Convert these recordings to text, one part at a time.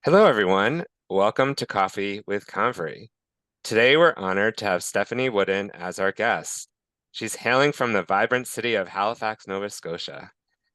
Hello, everyone. Welcome to Coffee with Convery. Today, we're honored to have Stephanie Wooden as our guest. She's hailing from the vibrant city of Halifax, Nova Scotia.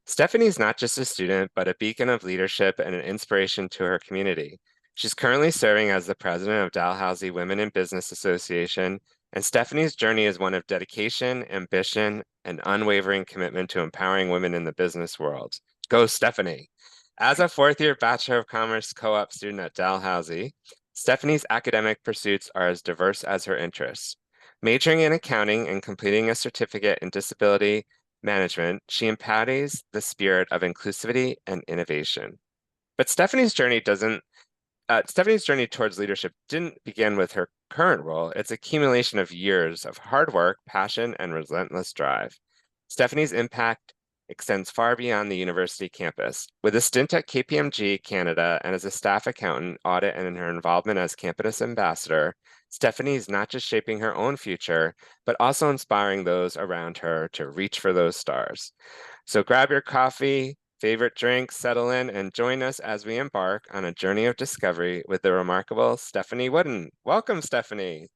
Stephanie's not just a student, but a beacon of leadership and an inspiration to her community. She's currently serving as the president of Dalhousie Women in Business Association, and Stephanie's journey is one of dedication, ambition, and unwavering commitment to empowering women in the business world. Go, Stephanie! As a fourth-year Bachelor of Commerce Co-op student at Dalhousie, Stephanie's academic pursuits are as diverse as her interests. Majoring in accounting and completing a certificate in disability management, she embodies the spirit of inclusivity and innovation. But Stephanie's journey towards leadership didn't begin with her current role. It's accumulation of years of hard work, passion, and relentless drive. Stephanie's impact extends far beyond the university campus. With a stint at KPMG Canada and as a staff accountant, audit, and in her involvement as campus ambassador, Stephanie is not just shaping her own future, but also inspiring those around her to reach for those stars. So grab your coffee, favorite drink, settle in, and join us as we embark on a journey of discovery with the remarkable Stephanie Wooden. Welcome, Stephanie.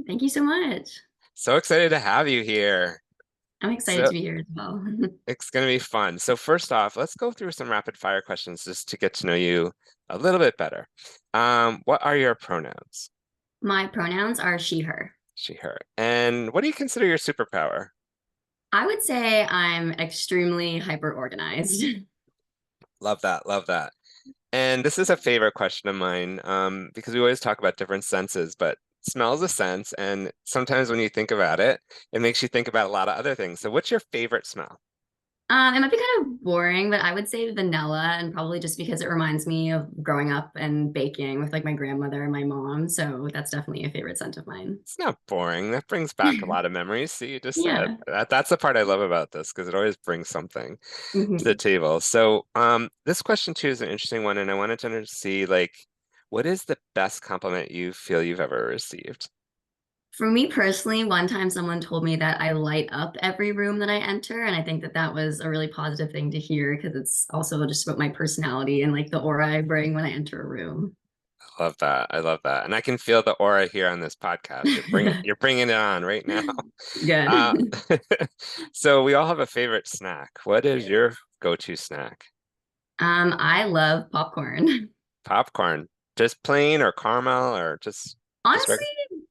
Thank you so much. So excited to have you here. I'm excited So to be here as well. it's going to be fun. So first off, let's go through some rapid fire questions just to get to know you a little bit better. What are your pronouns? My pronouns are she, her. She, her. And what do you consider your superpower? I would say I'm extremely hyper organized. Love that. Love that. And this is a favorite question of mine because we always talk about different senses, but smell is a sense. And sometimes when you think about it, it makes you think about a lot of other things. So what's your favorite smell? It might be kind of boring, but I would say vanilla, and probably just because it reminds me of growing up and baking with like my grandmother and my mom. So that's definitely a favorite scent of mine. It's not boring. That brings back a lot of memories. See, you just said Yeah. that's the part I love about this because it always brings something to the Mhm. table. So this question too is an interesting one, and I wanted to see like, what is the best compliment you feel you've ever received? For me personally, one time someone told me that I light up every room that I enter, and I think that that was a really positive thing to hear because it's also just about my personality and like the aura I bring when I enter a room. I love that. I love that. And I can feel the aura here on this podcast. You're bringing it on right now. Uh, Good. so we all have a favorite snack. What is your go-to snack? I love popcorn. Popcorn. Just plain or caramel or just Honestly, regular?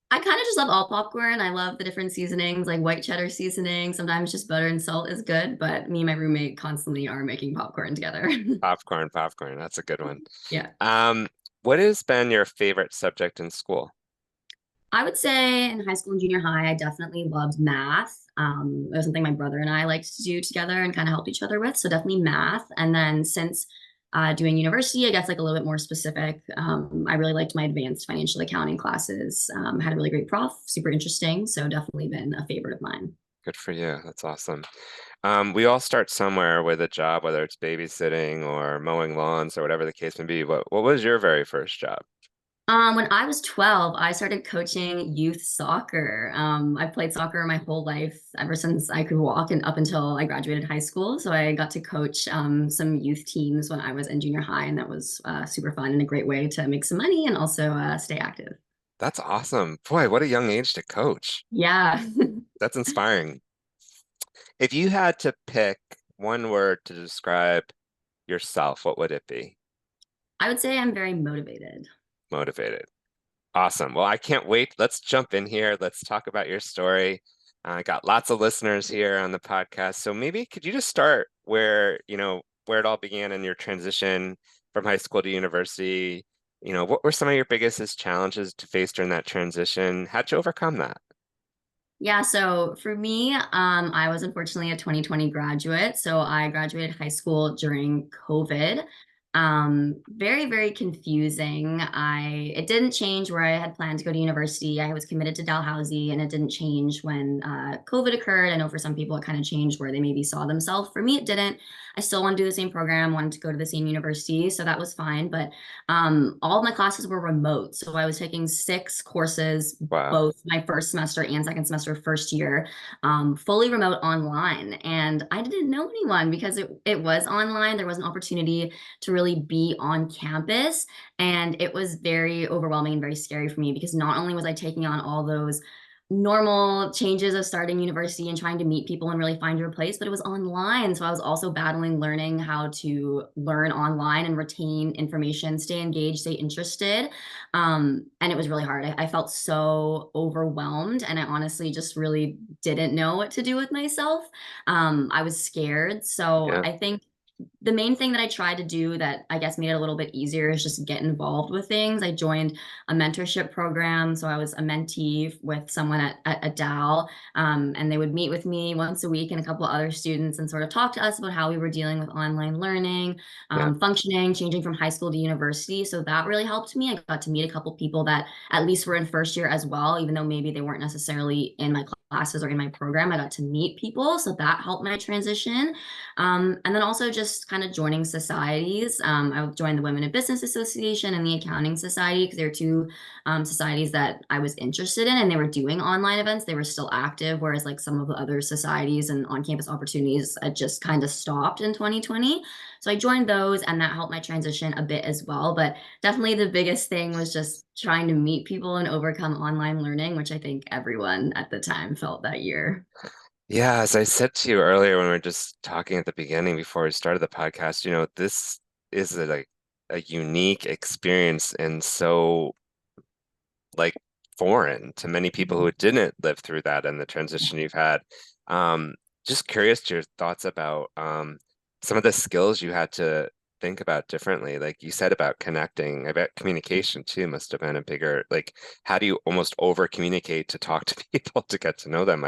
I kind of just love all popcorn. I love the different seasonings, like white cheddar seasoning. Sometimes just butter and salt is good, but me and my roommate constantly are making popcorn together. Popcorn, popcorn. That's a good one. Yeah. Um, what has been your favorite subject in school? I would say in high school and junior high, I definitely loved math. It was something my brother and I liked to do together and kind of help each other with. So definitely math. And then since doing university, I guess like a little bit more specific, I really liked my advanced financial accounting classes. Had a really great prof, super interesting. So definitely been a favorite of mine. Good for you. That's awesome. We all start somewhere with a job, whether it's babysitting or mowing lawns or whatever the case may be. What was your very first job? When I was 12, I started coaching youth soccer. I've played soccer my whole life, ever since I could walk and up until I graduated high school. So I got to coach some youth teams when I was in junior high, and that was super fun and a great way to make some money and also stay active. That's awesome. Boy, what a young age to coach. Yeah, That's inspiring. If you had to pick one word to describe yourself, what would it be? I would say I'm very motivated. Motivated. Awesome. Well, I can't wait. Let's jump in here. Let's talk about your story. I got lots of listeners here on the podcast. So maybe could you just start where it all began in your transition from high school to university? What were some of your biggest challenges to face during that transition? How'd you overcome that? Yeah, so for me, I was unfortunately a 2020 graduate. So I graduated high school during COVID. Very, very confusing. It didn't change where I had planned to go to university. I was committed to Dalhousie, and it didn't change when COVID occurred. I know for some people it kind of changed where they maybe saw themselves. For me, it didn't. I still want to do the same program, wanted to go to the same university, so that was fine. But all of my classes were remote. So I was taking 6 courses, Wow. both my first semester and second semester, first year, fully remote online. And I didn't know anyone because it was online. There was an opportunity to really be on campus. And it was very overwhelming and very scary for me because not only was I taking on all those normal changes of starting university and trying to meet people and really find your place, but it was online. So I was also battling learning how to learn online and retain information, stay engaged, stay interested. And it was really hard. I felt so overwhelmed and I honestly just really didn't know what to do with myself. I was scared. So Yeah. I think the main thing that I tried to do that I guess made it a little bit easier is just get involved with things. I joined a mentorship program. So I was a mentee with someone at Dal, and they would meet with me once a week and a couple of other students and sort of talk to us about how we were dealing with online learning, Yeah. functioning, changing from high school to university. So that really helped me. I got to meet a couple people that at least were in first year as well, even though maybe they weren't necessarily in my classes or in my program. I got to meet people. So that helped my transition. And then also just kind of joining societies. I joined the Women in Business Association and the Accounting Society because they're two societies that I was interested in and they were doing online events. They were still active, whereas like some of the other societies and on-campus opportunities had just kind of stopped in 2020. So I joined those and that helped my transition a bit as well. But definitely the biggest thing was just trying to meet people and overcome online learning, which I think everyone at the time felt that year. Yeah, as I said to you earlier when we were just talking at the beginning before we started the podcast, this is like a unique experience and so like foreign to many people who didn't live through that and the transition you've had. Um, just curious to your thoughts about some of the skills you had to think about differently. Like you said about connecting, I bet communication too must have been a bigger, like, how do you almost over communicate to talk to people to get to know them?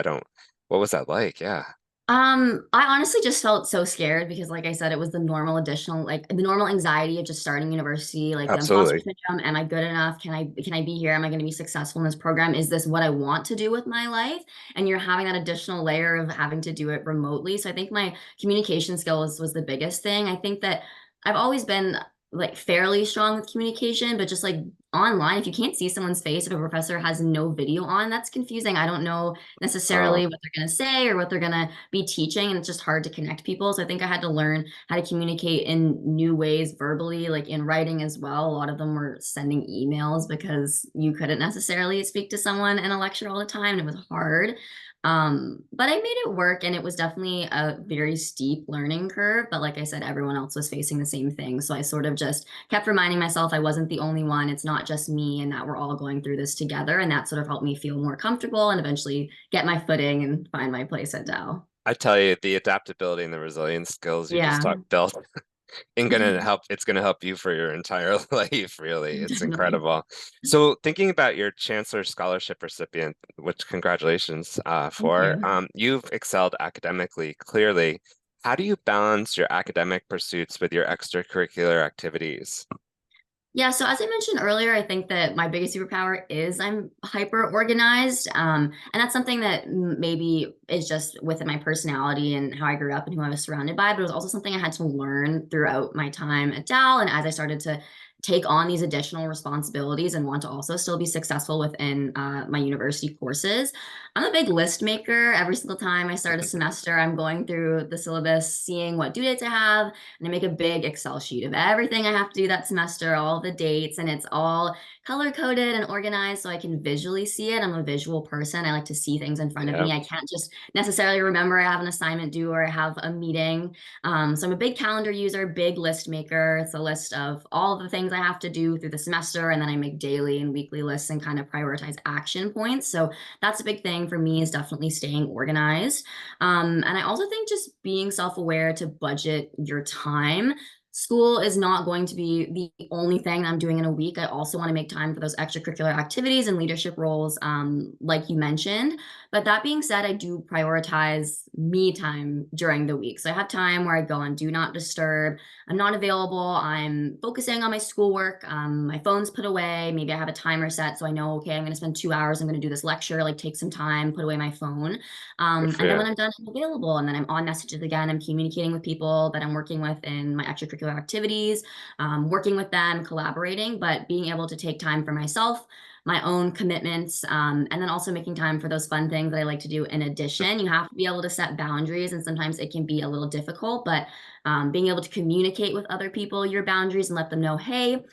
What was that like? Yeah, I honestly just felt so scared because, like I said, it was the normal additional, like the normal anxiety of just starting university, like the imposter absolutely. syndrome. Am I good enough? Can I be here? Am I going to be successful in this program? Is this what I want to do with my life? And you're having that additional layer of having to do it remotely. So I think my communication skills was the biggest thing. I think that I've always been like fairly strong with communication, but just like online, if you can't see someone's face, if a professor has no video on, that's confusing. I don't know Uh, necessarily what they're going to say or what they're going to be teaching, and it's just hard to connect people. So I think I had to learn how to communicate in new ways verbally, like in writing as well. A lot of them were sending emails because you couldn't necessarily speak to someone in a lecture all the time, and it was hard. But I made it work, and it was definitely a very steep learning curve. But like I said, everyone else was facing the same thing. So I sort of just kept reminding myself I wasn't the only one. It's not just me, and that we're all going through this together. And that sort of helped me feel more comfortable and eventually get my footing and find my place at Dow. I tell you, the adaptability and the resilience skills you just Yeah, talked built it's gonna help you for your entire life, really. It's definitely. incredible. So thinking about your Chancellor Scholarship recipient, which congratulations Thank for, you. you've excelled academically, clearly. How do you balance your academic pursuits with your extracurricular activities? Yeah, so as I mentioned earlier, I think that my biggest superpower is I'm hyper organized. And that's something that maybe is just within my personality and how I grew up and who I was surrounded by, but it was also something I had to learn throughout my time at Dal. And as I started to take on these additional responsibilities and want to also still be successful within my university courses, I'm a big list maker. Every single time I start a semester, I'm going through the syllabus, seeing what due dates I have, and I make a big Excel sheet of everything I have to do that semester, all the dates, and it's all color coded and organized so I can visually see it. I'm a visual person. I like to see things in front of Yeah, me. I can't just necessarily remember I have an assignment due or I have a meeting. So I'm a big calendar user, big list maker. It's a list of all the things I have to do through the semester, and then I make daily and weekly lists and kind of prioritize action points. So that's a big thing for me is definitely staying organized. And I also think just being self-aware to budget your time. school is not going to be the only thing I'm doing in a week. I also want to make time for those extracurricular activities and leadership roles, like you mentioned. But that being said, I do prioritize me time during the week. So I have time where I go on do not disturb. I'm not available. I'm focusing on my schoolwork. My phone's put away. Maybe I have a timer set so I know, okay, I'm going to spend 2 hours. I'm going to do this lecture, like take some time, put away my phone. Good for And then you. when I'm done, I'm available. And then I'm on messages again. I'm communicating with people that I'm working with in my extracurricular activities, working with them, collaborating, but being able to take time for myself, my own commitments, and then also making time for those fun things that I like to do in addition. You have to be able to set boundaries, and sometimes it can be a little difficult, but being able to communicate with other people your boundaries and let them know, hey,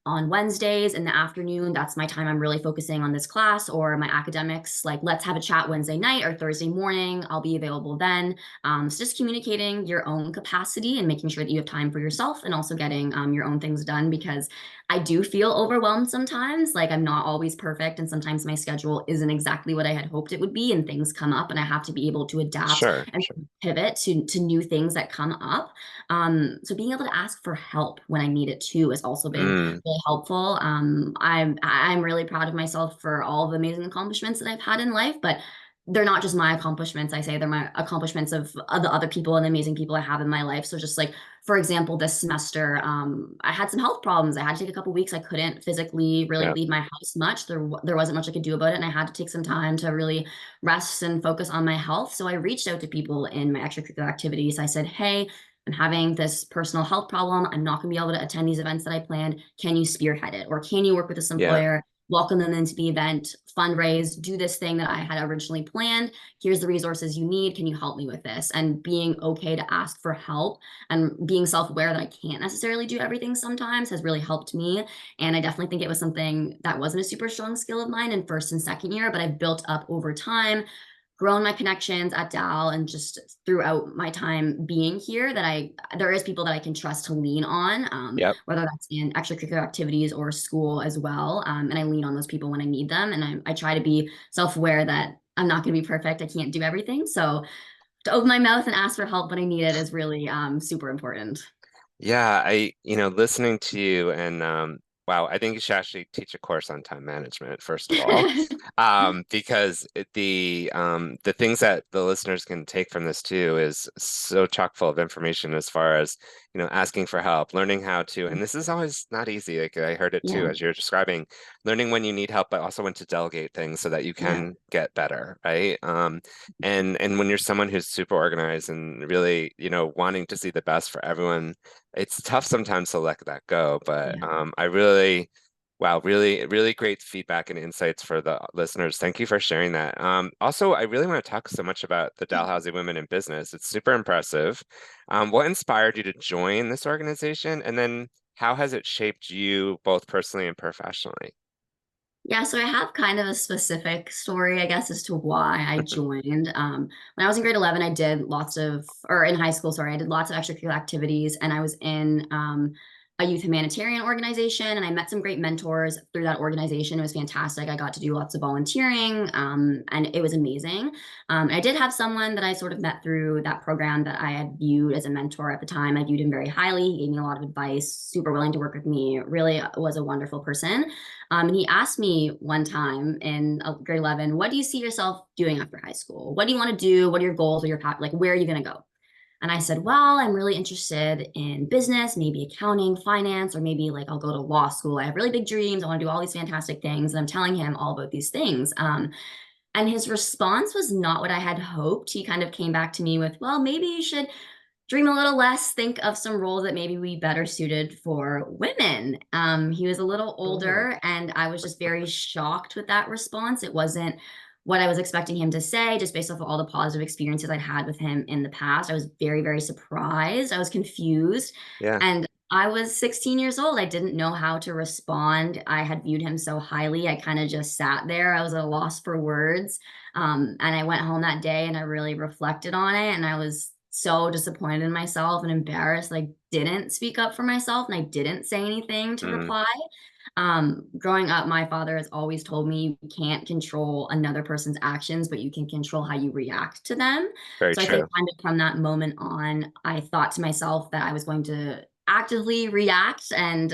on Wednesdays in the afternoon, that's my time I'm really focusing on this class or my academics. Like, let's have a chat Wednesday night or Thursday morning. I'll be available then. So just communicating your own capacity and making sure that you have time for yourself and also getting your own things done because I do feel overwhelmed sometimes. Like, I'm not always perfect. And sometimes my schedule isn't exactly what I had hoped it would be. And things come up and I have to be able to adapt Sure. and pivot to new things that come up. So being able to ask for help when I need it too has also been Mm, really helpful. I'm really proud of myself for all the amazing accomplishments that I've had in life, but they're not just my accomplishments. I say they're my accomplishments of the other people and the amazing people I have in my life. So just like, for example, this semester, I had some health problems. I had to take a couple weeks. I couldn't physically really yeah. leave my house much. There wasn't much I could do about it, and I had to take some time to really rest and focus on my health. So I reached out to people in my extracurricular activities. I said, "Hey, I'm having this personal health problem. I'm not going to be able to attend these events that I planned. Can you spearhead it? Or can you work with this Yeah. employer, welcome them into the event, fundraise, do this thing that I had originally planned? Here's the resources you need. Can you help me with this?" And being okay to ask for help and being self aware that I can't necessarily do everything sometimes has really helped me. And I definitely think it was something that wasn't a super strong skill of mine in first and second year, but I've built up over time, grown my connections at Dal and just throughout my time being here that there is people that I can trust to lean on, Yep. whether that's in extracurricular activities or school as well. And I lean on those people when I need them. And I try to be self-aware that I'm not going to be perfect. I can't do everything. So to open my mouth and ask for help when I need it is really super important. Yeah, listening to you and wow, I think you should actually teach a course on time management, first of all. Because the things that the listeners can take from this too is so chock full of information as far as, asking for help, learning how to, and this is always not easy. Like I heard it too Yeah. as you're describing, learning when you need help, but also when to delegate things so that you Yeah. can get better, right? And when you're someone who's super organized and really, wanting to see the best for everyone, it's tough sometimes to let that go, but Yeah. I really, wow, really, really great feedback and insights for the listeners. Thank you for sharing that. Also, I really want to talk so much about the Dalhousie Women in Business. It's super impressive. What inspired you to join this organization, and then how has it shaped you both personally and professionally? Yeah, so I have kind of a specific story, I guess, as to why I joined. When I was in grade 11, I did lots of, or in high school, sorry, I did lots of extracurricular activities, and I was in a youth humanitarian organization, and I met some great mentors through that organization. It was fantastic. I got to do lots of volunteering, and it was amazing. I did have someone that I sort of met through that program that I had viewed as a mentor at the time. I viewed him very highly. He gave me a lot of advice, super willing to work with me, really was a wonderful person. And he asked me one time in grade 11, what do you see yourself doing after high school? What do you want to do? What are your goals or your path? Like, where are you going to go? And I said, well, I'm really interested in business, maybe accounting, finance, or maybe like I'll go to law school. I have really big dreams. I want to do all these fantastic things. And I'm telling him all about these things. And his response was not what I had hoped. He kind of came back to me with, well, maybe you should dream a little less, think of some roles that maybe be better suited for women. He was a little Oh, older, and I was just very shocked with that response. It wasn't what I was expecting him to say, just based off of all the positive experiences I'd had with him in the past. I was very, very surprised. I was confused. yeah. And I was 16 years old. I didn't know how to respond. I had viewed him so highly. I kind of just sat there. I was at a loss for words. And I went home that day and I really reflected on it. And I was so disappointed in myself and embarrassed. I didn't speak up for myself and I didn't say anything to Mm, reply. Growing up, my father has always told me you can't control another person's actions, but you can control how you react to them. very So I think true. kind of from that moment on, I thought to myself that I was going to actively react and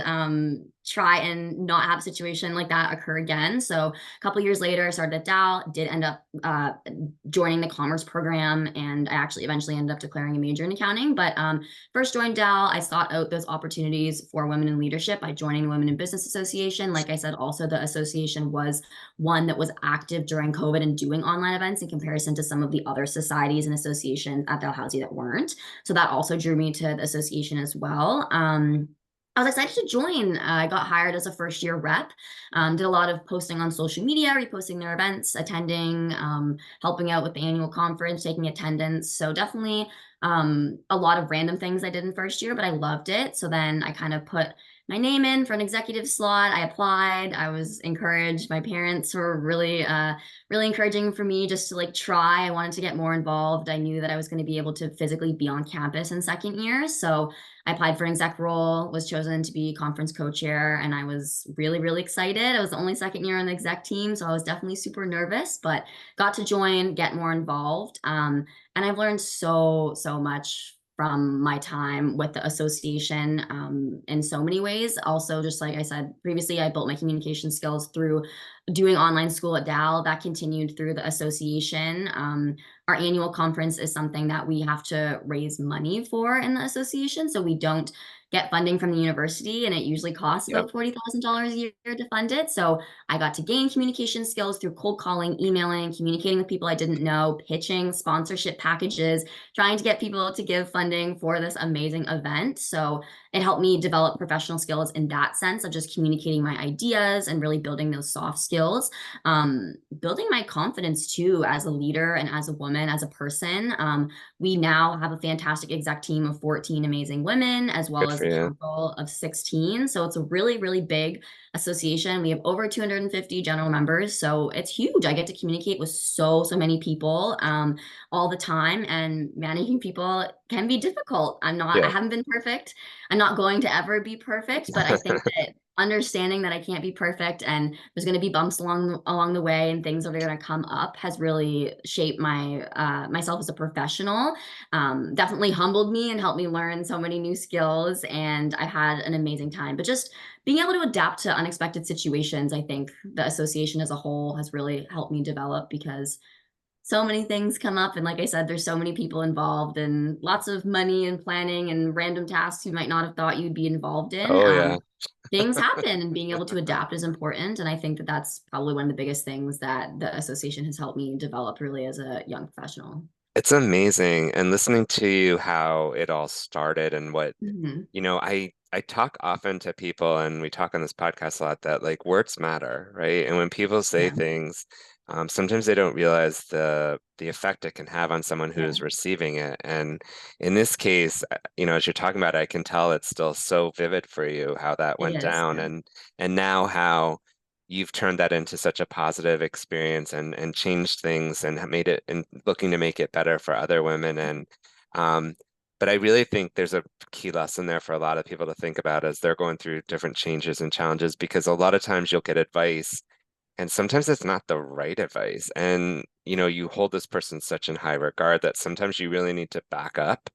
try and not have a situation like that occur again. So a couple years later, I started at Dal, did end up joining the commerce program, and I actually eventually ended up declaring a major in accounting. But first joined Dal, I sought out those opportunities for women in leadership by joining the Women in Business Association. Like I said, also the association was one that was active during COVID and doing online events in comparison to some of the other societies and associations at Dalhousie that weren't. So that also drew me to the association as well. I was excited to join. I got hired as a first year rep, did a lot of posting on social media, reposting their events, attending, helping out with the annual conference, taking attendance. So definitely a lot of random things I did in first year, but I loved it. So then I kind of put my name in for an executive slot. I applied. I was encouraged. My parents were really encouraging for me just to like try. I wanted to get more involved. I knew that I was going to be able to physically be on campus in second year. So I applied for an exec role, was chosen to be conference co-chair, and I was really excited. I was the only second year on the exec team, so I was definitely super nervous, but got to join, get more involved. And I've learned so much from my time with the association in so many ways. Also, just like I said previously, I built my communication skills through doing online school at Dal. That continued through the association. Our annual conference is something that we have to raise money for in the association. So we don't get funding from the university, and it usually costs Yep. about $40,000 a year to fund it. So I got to gain communication skills through cold calling, emailing, communicating with people I didn't know, pitching sponsorship packages, trying to get people to give funding for this amazing event. So it helped me develop professional skills in that sense of just communicating my ideas and really building those soft skills. Building my confidence too as a leader and as a woman, as a person. We now have a fantastic exec team of 14 amazing women, as well Good as for a you. council of 16. So it's a really big association. We have over 250 general members. So it's huge. I get to communicate with so many people all the time, and managing people can be difficult. I Yeah. haven't been perfect. I'm not going to ever be perfect, but I think that understanding that I can't be perfect and there's going to be bumps along the way and things that are going to come up has really shaped my myself as a professional. Definitely humbled me and helped me learn so many new skills, and I've had an amazing time. But just being able to adapt to unexpected situations, I think the association as a whole has really helped me develop, because so many things come up, and like I said, there's so many people involved and lots of money and planning and random tasks you might not have thought you'd be involved in. Oh yeah. Things happen, and being able to adapt is important, and I think that that's probably one of the biggest things that the association has helped me develop really as a young professional. It's amazing. And listening to you how it all started and what, Mhm. I talk often to people and we talk on this podcast a lot that like words matter, right? And when people say Yeah, things, sometimes they don't realize the effect it can have on someone yeah, who's receiving it. And in this case, as you're talking about it, I can tell it's still so vivid for you how that it went is. down Yeah, and now how you've turned that into such a positive experience and changed things and have made it and looking to make it better for other women. And um, but I really think there's a key lesson there for a lot of people to think about as they're going through different changes and challenges, because a lot of times you'll get advice and sometimes it's not the right advice. And you hold this person such in high regard that sometimes you really need to back up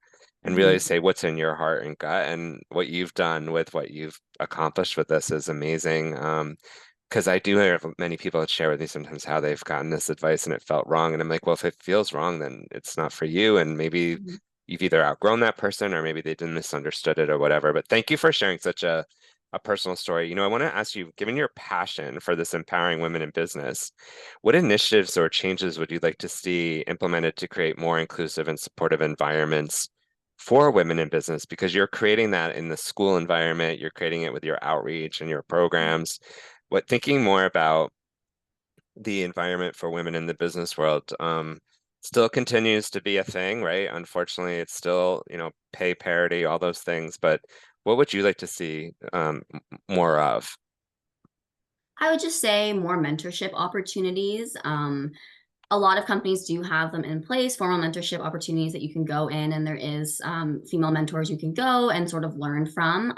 and really Mhm. say what's in your heart and gut. And what you've done with what you've accomplished with this is amazing. Because I do hear many people that share with me sometimes how they've gotten this advice and it felt wrong. And I'm like, well, if it feels wrong, then it's not for you. And maybe Mhm. you've either outgrown that person or maybe they didn't misunderstood it or whatever. But thank you for sharing such a personal story. I want to ask you, given your passion for this empowering women in business, what initiatives or changes would you like to see implemented to create more inclusive and supportive environments for women in business? Because you're creating that in the school environment, you're creating it with your outreach and your programs. Thinking more about the environment for women in the business world, still continues to be a thing, right? Unfortunately, it's still, pay parity, all those things. But what would you like to see more of? I would just say more mentorship opportunities. A lot of companies do have them in place, formal mentorship opportunities that you can go in, and there is female mentors you can go and sort of learn from.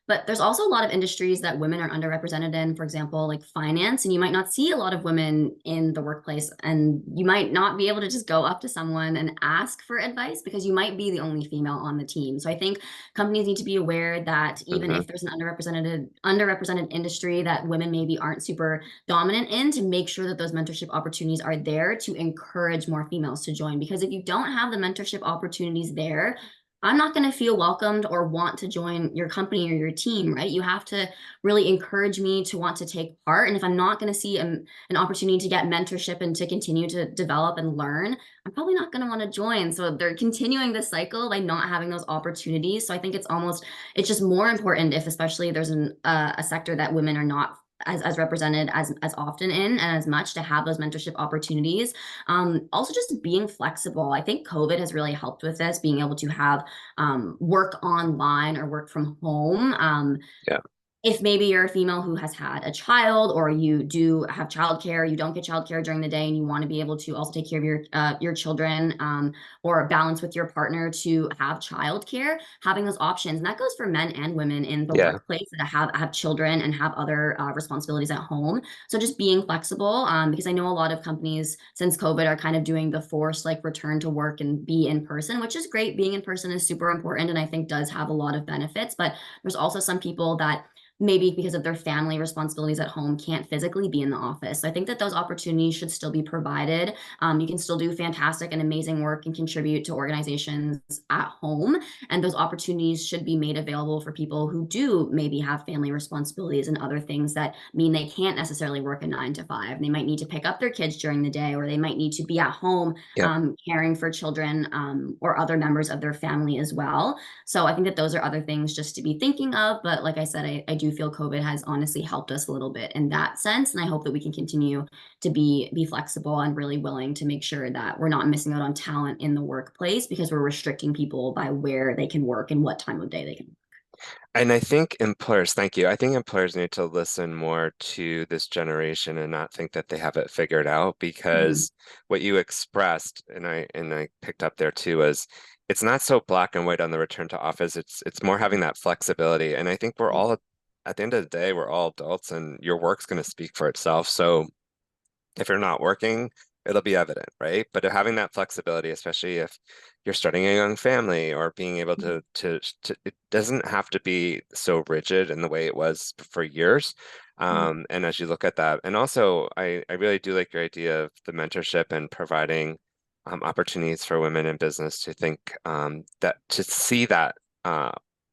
But there's also a lot of industries that women are underrepresented in, for example, like finance, and you might not see a lot of women in the workplace, and you might not be able to just go up to someone and ask for advice because you might be the only female on the team. So I think companies need to be aware that even Hmm. if there's an underrepresented industry that women maybe aren't super dominant in, to make sure that those mentorship opportunities are there to encourage more females to join. Because if you don't have the mentorship opportunities there, I'm not going to feel welcomed or want to join your company or your team, right? You have to really encourage me to want to take part. And if I'm not going to see an opportunity to get mentorship and to continue to develop and learn, I'm probably not going to want to join. So they're continuing this cycle by not having those opportunities. So I think it's just more important if, especially there's a sector that women are not as represented as often in and as much, to have those mentorship opportunities. Also just being flexible. I think COVID has really helped with this, being able to have work online or work from home. Yeah. If maybe you're a female who has had a child, or you do have childcare, you don't get childcare during the day, and you want to be able to also take care of your children, or balance with your partner to have childcare, having those options. And that goes for men and women in the Yeah. workplace that have children and have other responsibilities at home. So just being flexible, because I know a lot of companies since COVID are kind of doing the forced like return to work and be in person, which is great. Being in person is super important and I think does have a lot of benefits. But there's also some people that maybe because of their family responsibilities at home can't physically be in the office. So I think that those opportunities should still be provided. You can still do fantastic and amazing work and contribute to organizations at home. And those opportunities should be made available for people who do maybe have family responsibilities and other things that mean they can't necessarily work a 9 to 5. They might need to pick up their kids during the day, or they might need to be at home Yep. caring for children, or other members of their family as well. So I think that those are other things just to be thinking of. But like I said, I do feel COVID has honestly helped us a little bit in that sense. And I hope that we can continue to be flexible and really willing to make sure that we're not missing out on talent in the workplace because we're restricting people by where they can work and what time of day they can. And I think employers, thank you. I think employers need to listen more to this generation and not think that they have it figured out, Mhm. because what you expressed, and I picked up there too, is it's not so black and white on the return to office. It's more having that flexibility. And I think we're all at the end of the day, we're all adults and your work's going to speak for itself. So if you're not working, it'll be evident, right? But having that flexibility, especially if you're starting a young family or being able to it doesn't have to be so rigid in the way it was for years. And as you look at that, and also I really do like your idea of the mentorship and providing opportunities for women in business to think that to see that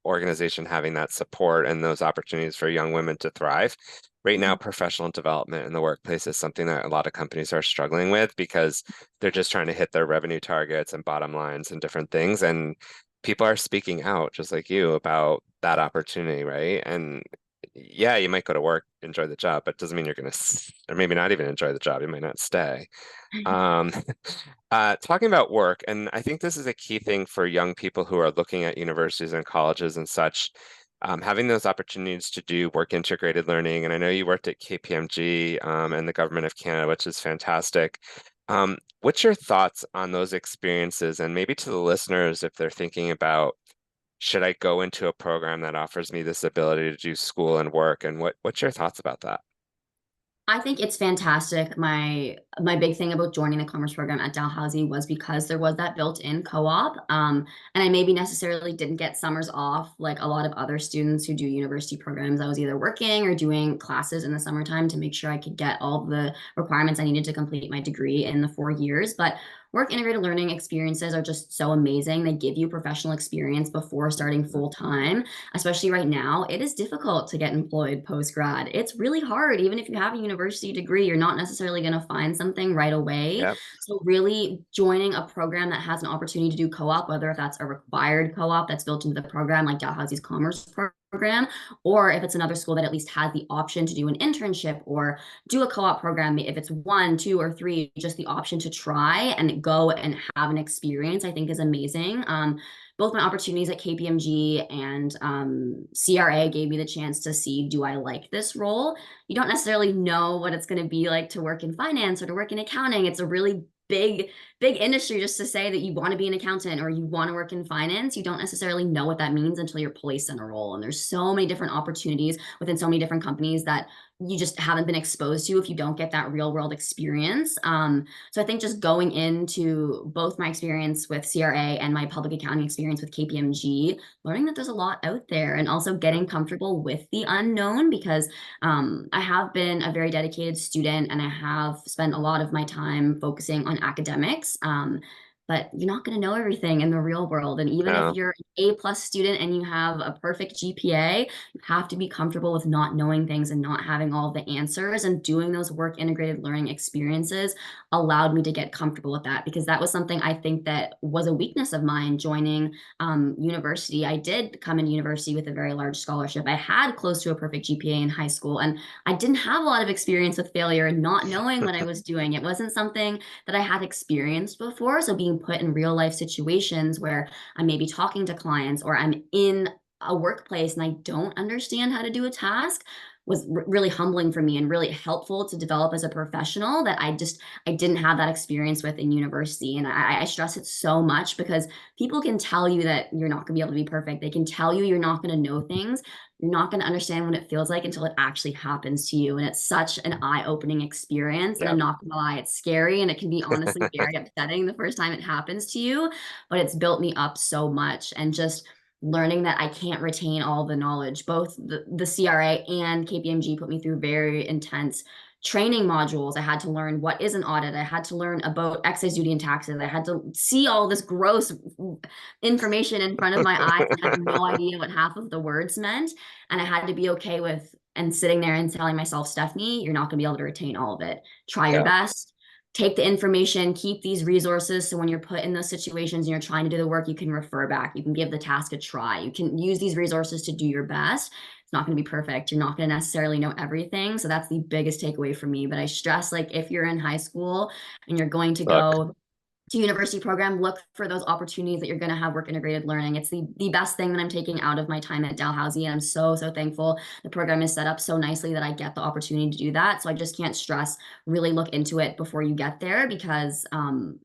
organization having that support and those opportunities for young women to thrive. Right now, professional development in the workplace is something that a lot of companies are struggling with because they're just trying to hit their revenue targets and bottom lines and different things. And people are speaking out, just like you, about that opportunity, right? And yeah, you might go to work, enjoy the job, but it doesn't mean you're going to, or maybe not even enjoy the job. You might not stay. Um, talking about work, and I think this is a key thing for young people who are looking at universities and colleges and such, having those opportunities to do work integrated learning. And I know you worked at KPMG and the Government of Canada, which is fantastic. What's your thoughts on those experiences? And maybe to the listeners, if they're thinking about, should I go into a program that offers me this ability to do school and work? And what's your thoughts about that? I think it's fantastic. My big thing about joining the commerce program at Dalhousie was because there was that built-in co-op. And I maybe necessarily didn't get summers off like a lot of other students who do university programs. I was either working or doing classes in the summertime to make sure I could get all the requirements I needed to complete my degree in the 4 years. But work integrated learning experiences are just so amazing. They give you professional experience before starting full time, especially right now. It is difficult to get employed post grad. It's really hard. Even if you have a university degree, you're not necessarily going to find something right away. Yeah. So, really joining a program that has an opportunity to do co op, whether if that's a required co op that's built into the program, like Dalhousie's Commerce program, or if it's another school that at least has the option to do an internship or do a co-op program, if it's 1, 2, or 3, just the option to try and go and have an experience, I think is amazing. Both my opportunities at KPMG and CRA gave me the chance to see, do I like this role? You don't necessarily know what it's going to be like to work in finance or to work in accounting. It's a really big industry just to say that you want to be an accountant or you want to work in finance. You don't necessarily know what that means until you're placed in a role. And there's so many different opportunities within so many different companies that you just haven't been exposed to if you don't get that real world experience. So I think just going into both my experience with CRA and my public accounting experience with KPMG, learning that there's a lot out there and also getting comfortable with the unknown because I have been a very dedicated student and I have spent a lot of my time focusing on academics. But you're not going to know everything in the real world. And even if No, you're an A+ student and you have a perfect GPA, you have to be comfortable with not knowing things and not having all the answers. And doing those work integrated learning experiences allowed me to get comfortable with that because that was something I think that was a weakness of mine joining university. I did come into university with a very large scholarship. I had close to a perfect GPA in high school, and I didn't have a lot of experience with failure and not knowing what I was doing. It wasn't something that I had experienced before. So being put in real life situations where I'm maybe talking to clients or I'm in a workplace and I don't understand how to do a task was really humbling for me and really helpful to develop as a professional that I didn't have that experience with in university. And I stress it so much because people can tell you that you're not going to be able to be perfect. They can tell you you're not going to know things. You're not going to understand what it feels like until it actually happens to you. And it's such an eye-opening experience. And yeah, I'm not going to lie, it's scary and it can be honestly very upsetting the first time it happens to you, but it's built me up so much. And just learning that I can't retain all the knowledge. Both the CRA and KPMG put me through very intense training modules. I had to learn what is an audit. I had to learn about excise duty and taxes. I had to see all this gross information in front of my eyes and had no idea what half of the words meant. And I had to be okay with and sitting there and telling myself, Stephanie, you're not going to be able to retain all of it. Try your yeah, best, take the information, keep these resources. So when you're put in those situations and you're trying to do the work, you can refer back. You can give the task a try. You can use these resources to do your best. It's not going to be perfect. You're not going to necessarily know everything. So that's the biggest takeaway for me. But I stress like if you're in high school and you're going to look, go to university program, look for those opportunities that you're going to have work integrated learning. It's the best thing that I'm taking out of my time at Dalhousie. And I'm so thankful the program is set up so nicely that I get the opportunity to do that. So I just can't stress, really look into it before you get there because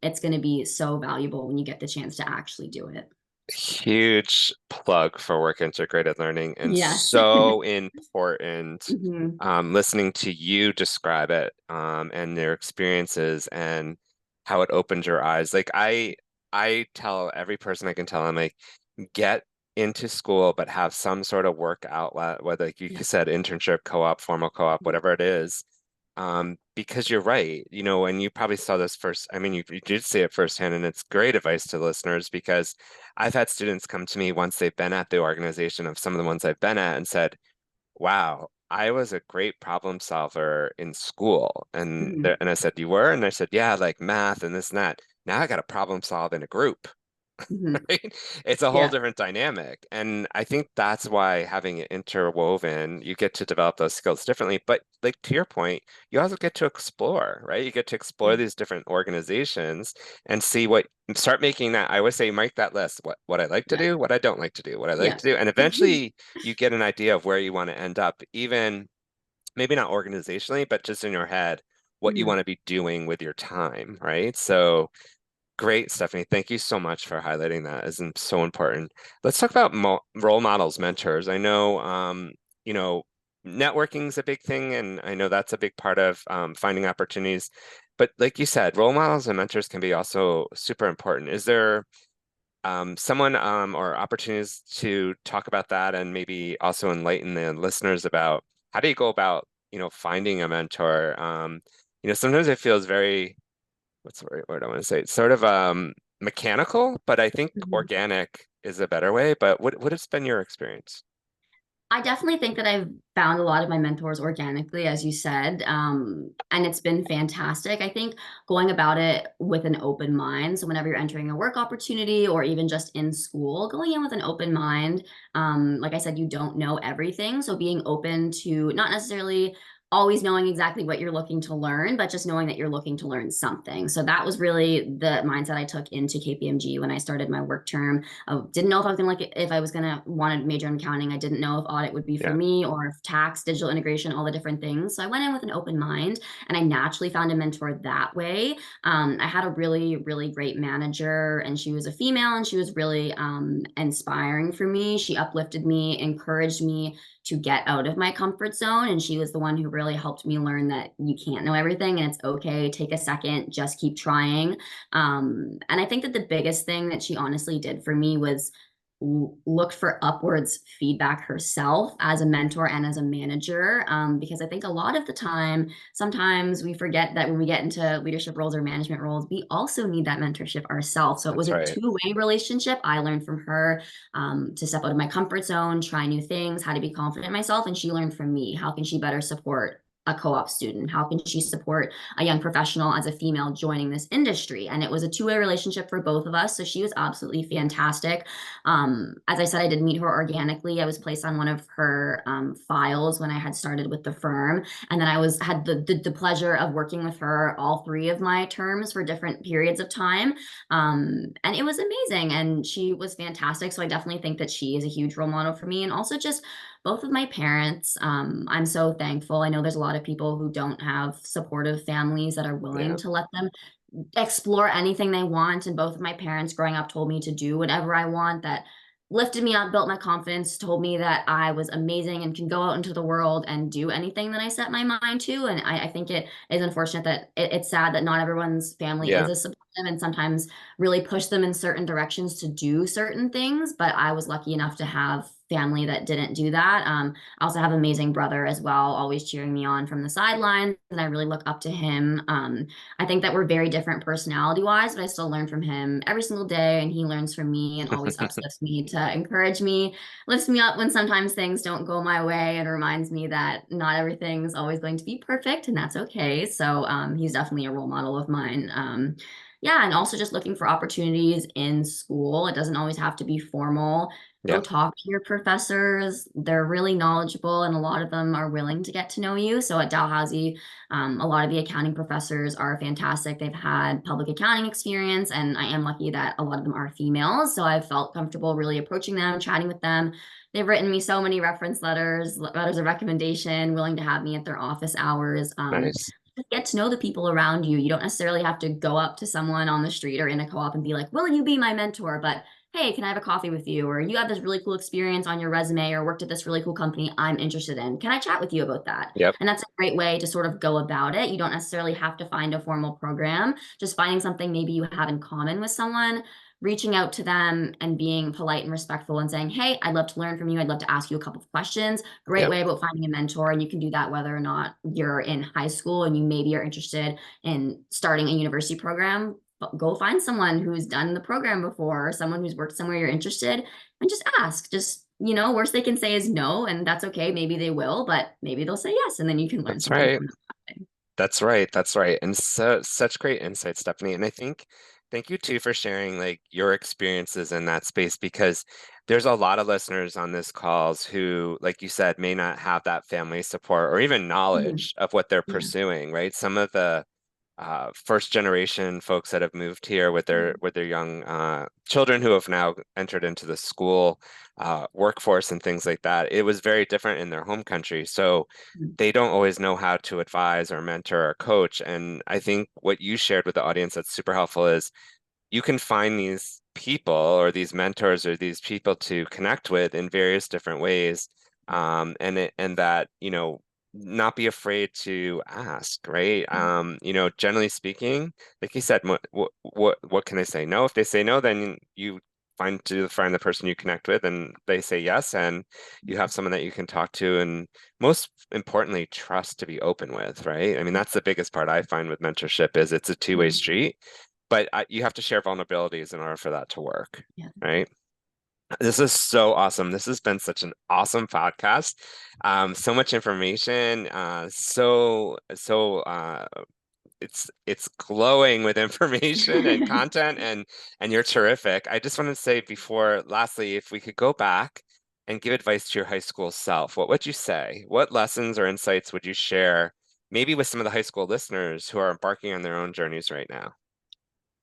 it's going to be so valuable when you get the chance to actually do it. huge plug for work integrated learning and Yes. so important. Mhm. Listening to you describe it and their experiences and how it opened your eyes. Like I tell every person I can tell, I'm like, get into school, but have some sort of work outlet, whether like you Yeah. said, internship, co-op, formal co-op, whatever it is. Because you're right, and you probably saw this first. I mean, you did see it firsthand, and it's great advice to listeners because I've had students come to me once they've been at the organization of some of the ones I've been at and said, wow, I was a great problem solver in school. Mhm. And I said, you were? And I said, yeah, like math and this and that. Now I got to problem solve in a group. Mhm. Right? It's a whole Yeah. different dynamic. And I think that's why having it interwoven, you get to develop those skills differently. But like to your point, you also get to explore, right? You get to explore Yeah. these different organizations and see start making that. I always say, make that list. What I like to Yeah. do, what I don't like to do, what I like Yeah. to do. And eventually you get an idea of where you want to end up, even maybe not organizationally, but just in your head, what you Yeah. want to be doing with your time, right? So great, Stephanie. Thank you so much for highlighting that. Isn't so important. Let's talk about mo role models, mentors. I know, you know, networking is a big thing, and I know that's a big part of finding opportunities. But like you said, role models and mentors can be also super important. Is there someone or opportunities to talk about that and maybe also enlighten the listeners about how do you go about, finding a mentor? Sometimes it feels very what's the right word I want to say? It's sort of mechanical, but I think Mhm. organic is a better way. But what has been your experience? I definitely think that I've found a lot of my mentors organically, as you said, and it's been fantastic. I think going about it with an open mind. So whenever you're entering a work opportunity or even just in school, going in with an open mind. Like I said, you don't know everything, so being open to not necessarily always knowing exactly what you're looking to learn, but just knowing that you're looking to learn something. So that was really the mindset I took into KPMG when I started my work term. I didn't know if I was gonna like it, if I was gonna want to major in accounting. I didn't know if audit would be for Yeah. me or if tax, digital integration, all the different things. So I went in with an open mind, and I naturally found a mentor that way. I had a really, really great manager, and she was a female, and she was really inspiring for me. She uplifted me, encouraged me to get out of my comfort zone. And she was the one who really helped me learn that you can't know everything and it's okay. Take a second, just keep trying. And I think that the biggest thing that she honestly did for me was looked for upwards feedback herself as a mentor and as a manager. Because I think a lot of the time, sometimes we forget that when we get into leadership roles or management roles, we also need that mentorship ourselves. So it was That's a right. two-way relationship. I learned from her to step out of my comfort zone, try new things, how to be confident in myself. And she learned from me. How can she better support a co-op student? How can she support a young professional as a female joining this industry? And it was a two-way relationship for both of us. So she was absolutely fantastic. As I said, I did meet her organically. I was placed on one of her files when I had started with the firm. And then I was had the pleasure of working with her all three of my terms for different periods of time. And it was amazing. And she was fantastic. So I definitely think that she is a huge role model for me. And also just both of my parents. I'm so thankful. I know there's a lot of people who don't have supportive families that are willing Yeah. to let them explore anything they want. And both of my parents growing up told me to do whatever I want, that lifted me up, built my confidence, told me that I was amazing and can go out into the world and do anything that I set my mind to. And I think it is unfortunate that it's sad that not everyone's family is Yeah. as supportive and sometimes really push them in certain directions to do certain things. But I was lucky enough to have family that didn't do that. I also have an amazing brother as well, always cheering me on from the sidelines. And I really look up to him. I think that we're very different personality wise, but I still learn from him every single day, and he learns from me and always uplifts me to encourage me, lifts me up when sometimes things don't go my way, and reminds me that not everything's always going to be perfect, and that's okay. So he's definitely a role model of mine. Yeah, and also just looking for opportunities in school. It doesn't always have to be formal. Go Yeah. talk to your professors. They're really knowledgeable, and a lot of them are willing to get to know you. So at Dalhousie, a lot of the accounting professors are fantastic. They've had public accounting experience, and I am lucky that a lot of them are females. So I've felt comfortable really approaching them, chatting with them. They've written me so many reference letters, letters of recommendation, willing to have me at their office hours. Nice. Just get to know the people around you. You don't necessarily have to go up to someone on the street or in a co-op and be like, "Will you be my mentor?" But hey, can I have a coffee with you? Or you have this really cool experience on your resume or worked at this really cool company I'm interested in. Can I chat with you about that? Yep. And that's a great way to sort of go about it. You don't necessarily have to find a formal program, just finding something maybe you have in common with someone, reaching out to them and being polite and respectful and saying, "Hey, I'd love to learn from you. I'd love to ask you a couple of questions." Great Yep. way about finding a mentor. And you can do that whether or not you're in high school and you maybe are interested in starting a university program. Go find someone who's done the program before or someone who's worked somewhere you're interested and just ask. Just, worst they can say is no, and that's okay. Maybe they will, but maybe they'll say yes, and then you can learn That's something right. from them. That's right. That's right. And so such great insight, Stephanie. And I think thank you too for sharing like your experiences in that space because there's a lot of listeners on this calls who, like you said, may not have that family support or even Mhm. knowledge of what they're Yeah. pursuing, right? Some of the first generation folks that have moved here with their Mhm. young children who have now entered into the school workforce and things like that. It was very different in their home country, so they don't always know how to advise or mentor or coach. And I think what you shared with the audience that's super helpful is you can find these people or these mentors or these people to connect with in various different ways. And that, not be afraid to ask, right? Generally speaking, like you said, what can they say? No, if they say no, then you find the person you connect with and they say yes, and you have someone that you can talk to and most importantly, trust to be open with, right? I mean, that's the biggest part I find with mentorship is it's a two-way Mhm. street but you have to share vulnerabilities in order for that to work, Yeah. right? This is so awesome. This has been such an awesome podcast. So much information. It's glowing with information and content, and you're terrific. I just want to say before, lastly, if we could go back and give advice to your high school self, what would you say? What lessons or insights would you share, maybe with some of the high school listeners who are embarking on their own journeys right now?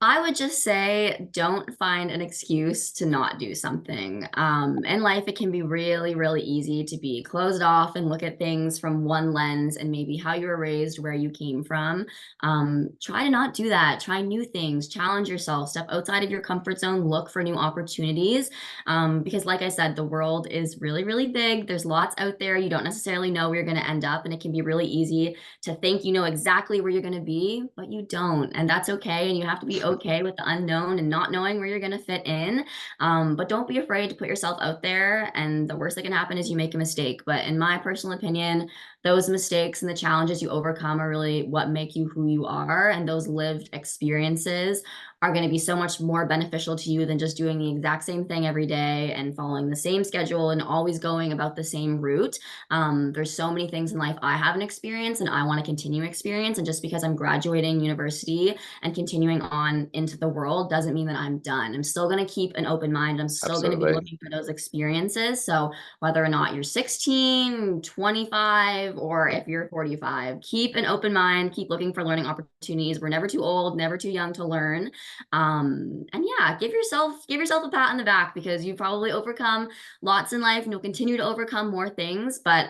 I would just say don't find an excuse to not do something. In life, it can be really, really easy to be closed off and look at things from one lens and maybe how you were raised, where you came from. Try to not do that. Try new things, challenge yourself, step outside of your comfort zone, look for new opportunities. Because, like I said, the world is really, really big. There's lots out there. You don't necessarily know where you're going to end up, and it can be really easy to think you know exactly where you're going to be, but you don't. And that's okay. And you have to be okay with the unknown and not knowing where you're going to fit in. But don't be afraid to put yourself out there. And the worst that can happen is you make a mistake. But in my personal opinion, those mistakes and the challenges you overcome are really what make you who you are. And those lived experiences are going to be so much more beneficial to you than just doing the exact same thing every day and following the same schedule and always going about the same route. There's so many things in life I haven't experienced and I want to continue experience. And just because I'm graduating university and continuing on into the world doesn't mean that I'm done. I'm still going to keep an open mind. I'm still going to be Absolutely. looking for those experiences. So whether or not you're 16, 25, or if you're 45, keep an open mind, keep looking for learning opportunities. We're never too old, never too young to learn. And yeah, give yourself a pat on the back because you've probably overcome lots in life and you'll continue to overcome more things, but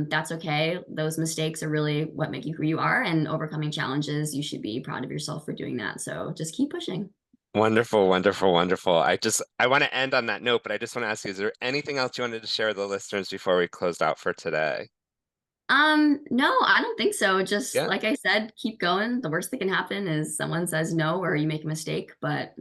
that's okay. Those mistakes are really what make you who you are, and overcoming challenges, you should be proud of yourself for doing that. So just keep pushing. Wonderful, wonderful, wonderful. I want to end on that note, but I just want to ask you, is there anything else you wanted to share with the listeners before we closed out for today? No, I don't think so. Just Yeah. like I said, keep going. The worst that can happen is someone says no or you make a mistake, but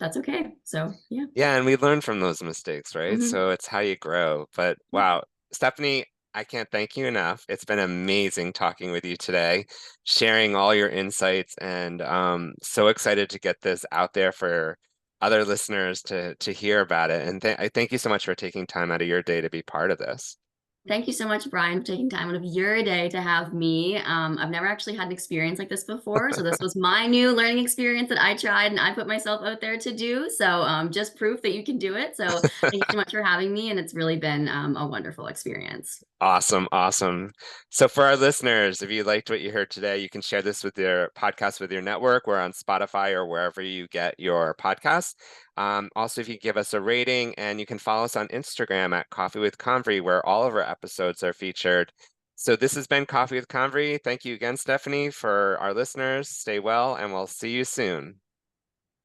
that's okay. So yeah. Yeah, and we learn from those mistakes, right? Hmm. So it's how you grow. But wow, Stephanie, I can't thank you enough. It's been amazing talking with you today, sharing all your insights, and so excited to get this out there for other listeners to hear about it. And th I thank you so much for taking time out of your day to be part of this. Thank you so much, Brian, for taking time out of your day to have me. I've never actually had an experience like this before, so this was my new learning experience that I tried and I put myself out there to do. So just proof that you can do it. So thank you so much for having me, and it's really been a wonderful experience. Awesome, awesome. So for our listeners, if you liked what you heard today, you can share this with your podcast with your network. We're on Spotify or wherever you get your podcasts. Also, if you give us a rating, and you can follow us on Instagram at Coffee with Convery, where all of our episodes are featured. So this has been Coffee with Convery. Thank you again, Stephanie. For our listeners, stay well, and we'll see you soon.